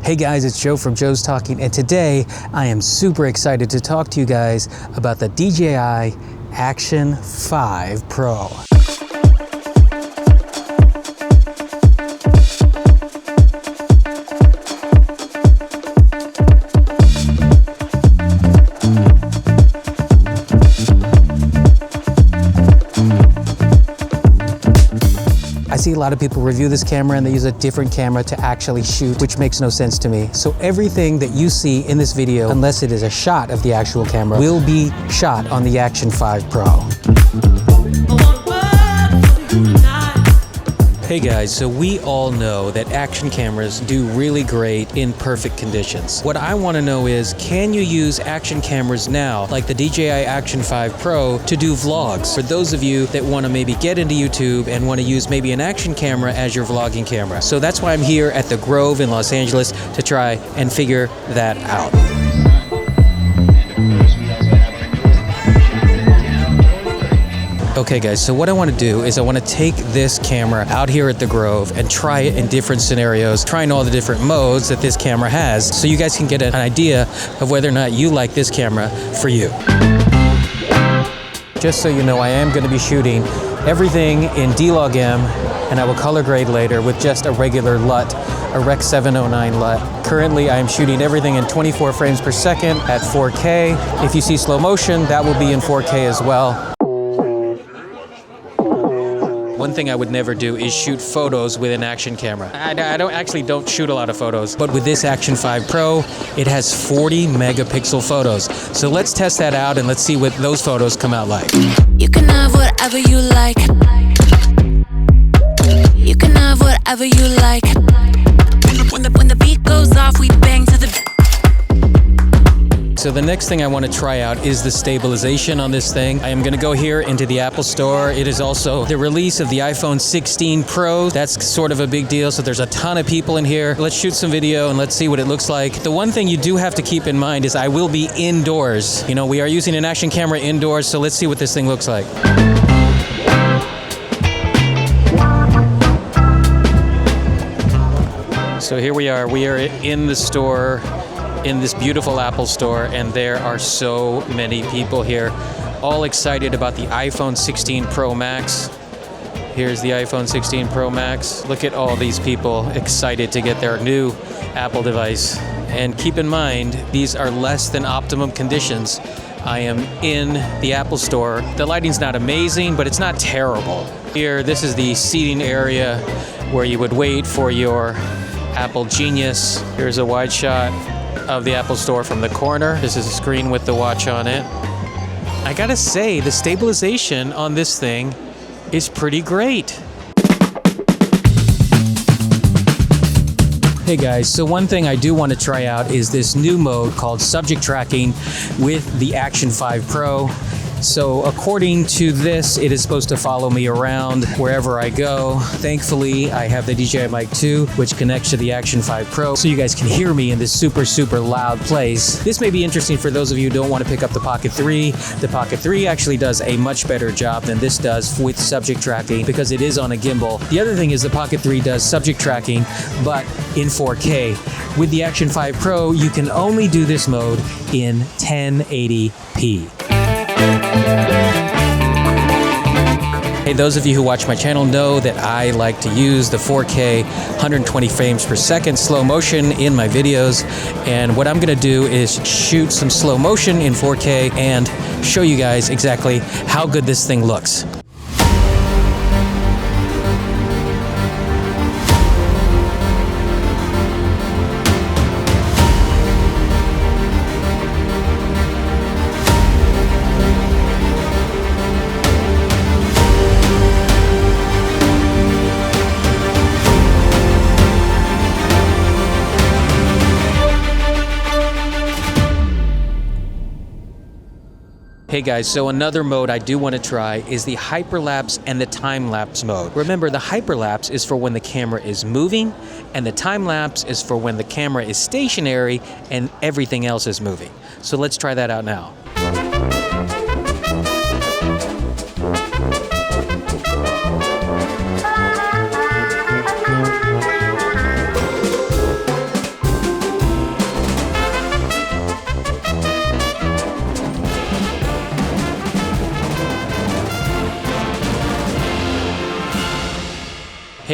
Hey guys, it's Joe from Joe's Talking, and today I am super excited to talk to you guys about the DJI Action 5 Pro. I see a lot of people review this camera and they use a different camera to actually shoot, which makes no sense to me. So everything that you see in this video, unless it is a shot of the actual camera, will be shot on the Action 5 Pro. Hey guys, so we all know that action cameras do really great in perfect conditions. What I want to know is, can you use action cameras now, like the DJI Action 5 Pro, to do vlogs? For those of you that want to maybe get into YouTube and want to use maybe an action camera as your vlogging camera. So that's why I'm here at the Grove in Los Angeles to try and figure that out. Okay guys, so what I want to do is I want to take this camera out here at the Grove and try it in different scenarios, trying all the different modes that this camera has, so you guys can get an idea of whether or not you like this camera for you. Just so you know, I am going to be shooting everything in D-Log-M, and I will color grade later with just a regular LUT, a Rec 709 LUT. Currently, I am shooting everything in 24 frames per second at 4K. If you see slow motion, that will be in 4K as well. One thing I would never do is shoot photos with an action camera. I don't shoot a lot of photos, but with this Action 5 Pro, it has 40 megapixel photos. So let's test that out and let's see what those photos come out like. You can have whatever you like. You can have whatever you like. When the beat goes off, we bang to the... So the next thing I want to try out is the stabilization on this thing. I am going to go here into the Apple Store. It is also the release of the iPhone 16 Pro. That's sort of a big deal, so there's a ton of people in here. Let's shoot some video and let's see what it looks like. The one thing you do have to keep in mind is I will be indoors. You know, we are using an action camera indoors, so let's see what this thing looks like. So here we are in the store, in this beautiful Apple Store, and there are so many people here, all excited about the iPhone 16 Pro Max. Here's the iPhone 16 Pro Max. Look at all these people excited to get their new Apple device. And keep in mind, these are less than optimum conditions. I am in the Apple Store. The lighting's not amazing, but it's not terrible. Here, this is the seating area where you would wait for your Apple Genius. Here's a wide shot of the Apple Store from the corner. This is a screen with the watch on it. I gotta say, the stabilization on this thing is pretty great. Hey guys, so one thing I do want to try out is this new mode called subject tracking with the Action 5 Pro. So according to this, it is supposed to follow me around wherever I go. Thankfully, I have the DJI Mic 2, which connects to the Action 5 Pro, so you guys can hear me in this super, super loud place. This may be interesting for those of you who don't want to pick up the Pocket 3. The Pocket 3 actually does a much better job than this does with subject tracking because it is on a gimbal. The other thing is the Pocket 3 does subject tracking, but in 4K. With the Action 5 Pro, you can only do this mode in 1080p. Hey, those of you who watch my channel know that I like to use the 4K 120 frames per second slow motion in my videos, and what I'm gonna do is shoot some slow motion in 4K and show you guys exactly how good this thing looks. Hey guys, so another mode I do want to try is the hyperlapse and the time-lapse mode. Remember, the hyperlapse is for when the camera is moving, and the time-lapse is for when the camera is stationary and everything else is moving. So let's try that out now.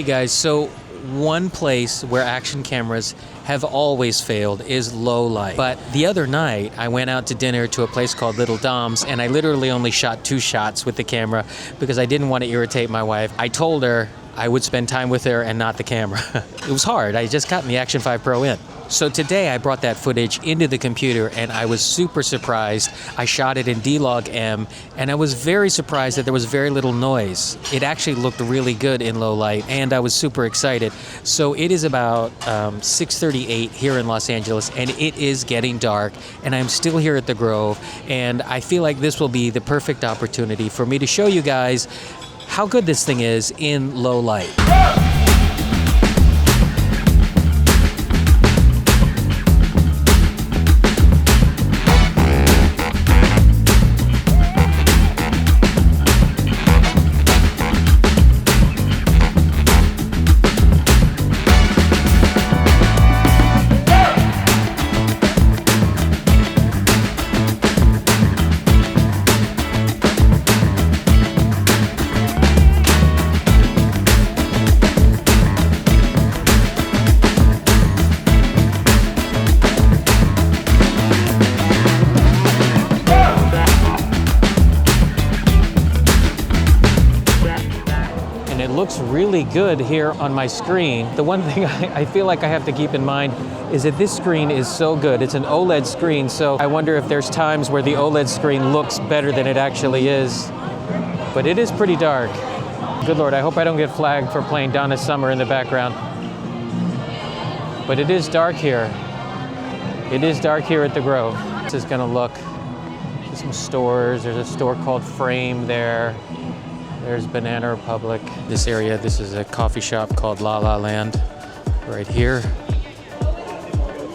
Hey guys, so one place where action cameras have always failed is low light. But the other night, I went out to dinner to a place called Little Dom's, and I literally only shot 2 shots with the camera because I didn't want to irritate my wife. I told her I would spend time with her and not the camera. It was hard. I just gotten the Action 5 Pro in. So today I brought that footage into the computer and I was super surprised. I shot it in D-Log-M and I was very surprised that there was very little noise. It actually looked really good in low light and I was super excited. So it is about 6:38 here in Los Angeles and it is getting dark and I'm still here at the Grove, and I feel like this will be the perfect opportunity for me to show you guys how good this thing is in low light. Looks really good here on my screen. The one thing I feel like I have to keep in mind is that this screen is so good. It's an OLED screen, so I wonder if there's times where the OLED screen looks better than it actually is. But it is pretty dark. Good Lord, I hope I don't get flagged for playing Donna Summer in the background. But it is dark here. It is dark here at the Grove. This is gonna look, there's some stores. There's a store called Frame there. There's Banana Republic. This area, this is a coffee shop called La La Land right here.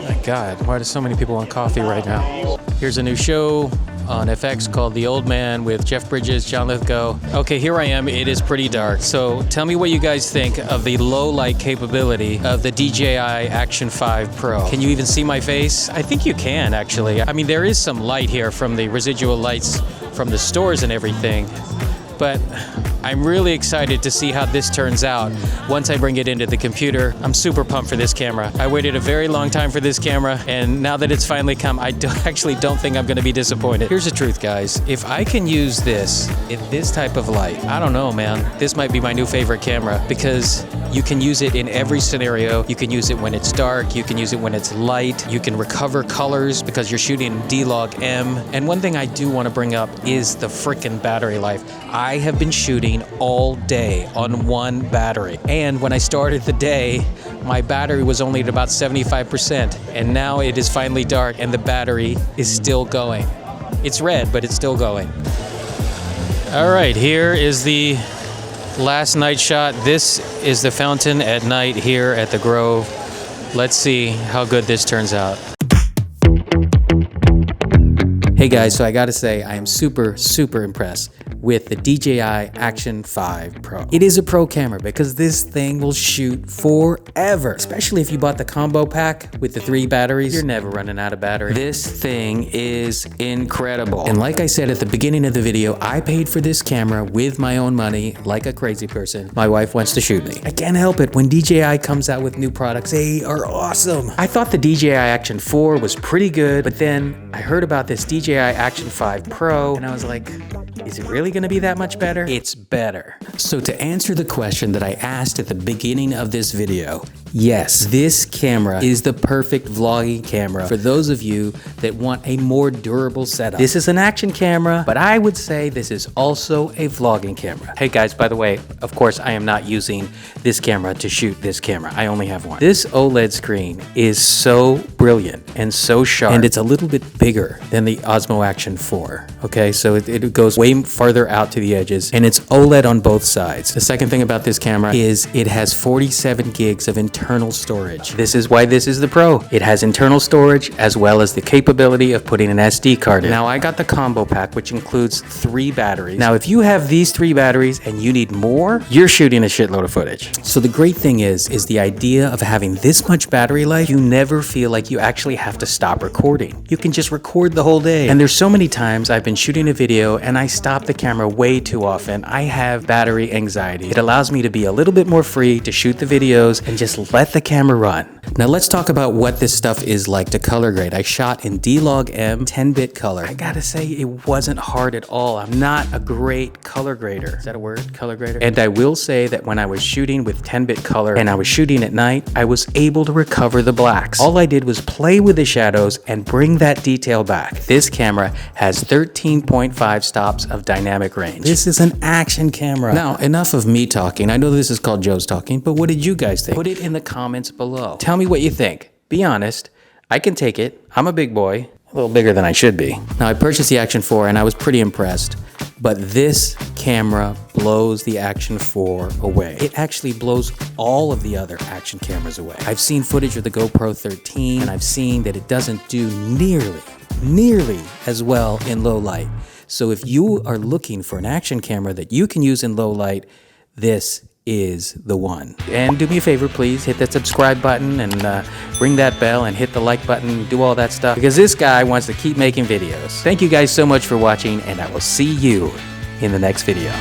My God, why do so many people want coffee right now? Here's a new show on FX called The Old Man with Jeff Bridges, John Lithgow. Okay, here I am. It is pretty dark. So tell me what you guys think of the low light capability of the DJI Action 5 Pro. Can you even see my face? I think you can, actually. I mean, there is some light here from the residual lights from the stores and everything. But I'm really excited to see how this turns out once I bring it into the computer. I'm super pumped for this camera. I waited a very long time for this camera, and now that it's finally come, I actually don't think I'm gonna be disappointed. Here's the truth, guys. If I can use this in this type of light, I don't know, man. This might be my new favorite camera because you can use it in every scenario. You can use it when it's dark. You can use it when it's light. You can recover colors because you're shooting D-Log-M. And one thing I do want to bring up is the frickin' battery life. I have been shooting all day on one battery. And when I started the day, my battery was only at about 75%. And now it is finally dark and the battery is still going. It's red, but it's still going. All right, here is the last night shot. This is the fountain at night here at the Grove. Let's see how good this turns out. Hey guys, so I gotta say, I am super impressed with the DJI Action 5 Pro. It is a pro camera because this thing will shoot forever, especially if you bought the combo pack with the 3 batteries. You're never running out of battery. This thing is incredible. And like I said at the beginning of the video, I paid for this camera with my own money like a crazy person. My wife wants to shoot me. I can't help it. When DJI comes out with new products, they are awesome. I thought the DJI Action 4 was pretty good, but then I heard about this DJI Action 5 Pro and I was like, is it really gonna be that much better? It's better. So to answer the question that I asked at the beginning of this video, yes, this camera is the perfect vlogging camera for those of you that want a more durable setup. This is an action camera, but I would say this is also a vlogging camera. Hey guys, by the way, of course I am not using this camera to shoot this camera. I only have one. This OLED screen is so brilliant and so sharp, and it's a little bit bigger than the Osmo Action 4. Okay, so it goes way farther out to the edges, and it's OLED on both sides. The second thing about this camera is it has 47 gigs of internal internal storage. This is why this is the Pro. It has internal storage as well as the capability of putting an SD card in. Now I got the combo pack, which includes 3 batteries. Now if you have these 3 batteries and you need more, you're shooting a shitload of footage. So the great thing is the idea of having this much battery life, you never feel like you actually have to stop recording. You can just record the whole day. And there's so many times I've been shooting a video and I stop the camera way too often. I have battery anxiety. It allows me to be a little bit more free to shoot the videos and just let the camera run. Now let's talk about what this stuff is like to color grade. I shot in D-Log-M 10-bit color. I gotta say it wasn't hard at all. I'm not a great color grader. Is that a word? Color grader? And I will say that when I was shooting with 10-bit color and I was shooting at night, I was able to recover the blacks. All I did was play with the shadows and bring that detail back. This camera has 13.5 stops of dynamic range. This is an action camera. Now, enough of me talking. I know this is called Joe's Talking, but what did you guys think? Put it in the comments below. Tell me what you think. Be honest. I can take it. I'm a big boy. A little bigger than I should be. Now, I purchased the Action 4 and I was pretty impressed, but this camera blows the Action 4 away. It actually blows all of the other Action cameras away. I've seen footage of the GoPro 13 and I've seen that it doesn't do nearly as well in low light. So if you are looking for an action camera that you can use in low light, this is the one. And do me a favor, please hit that subscribe button and ring that bell and hit the like button, do all that stuff, because this guy wants to keep making videos. Thank you guys so much for watching, and I will see you in the next video.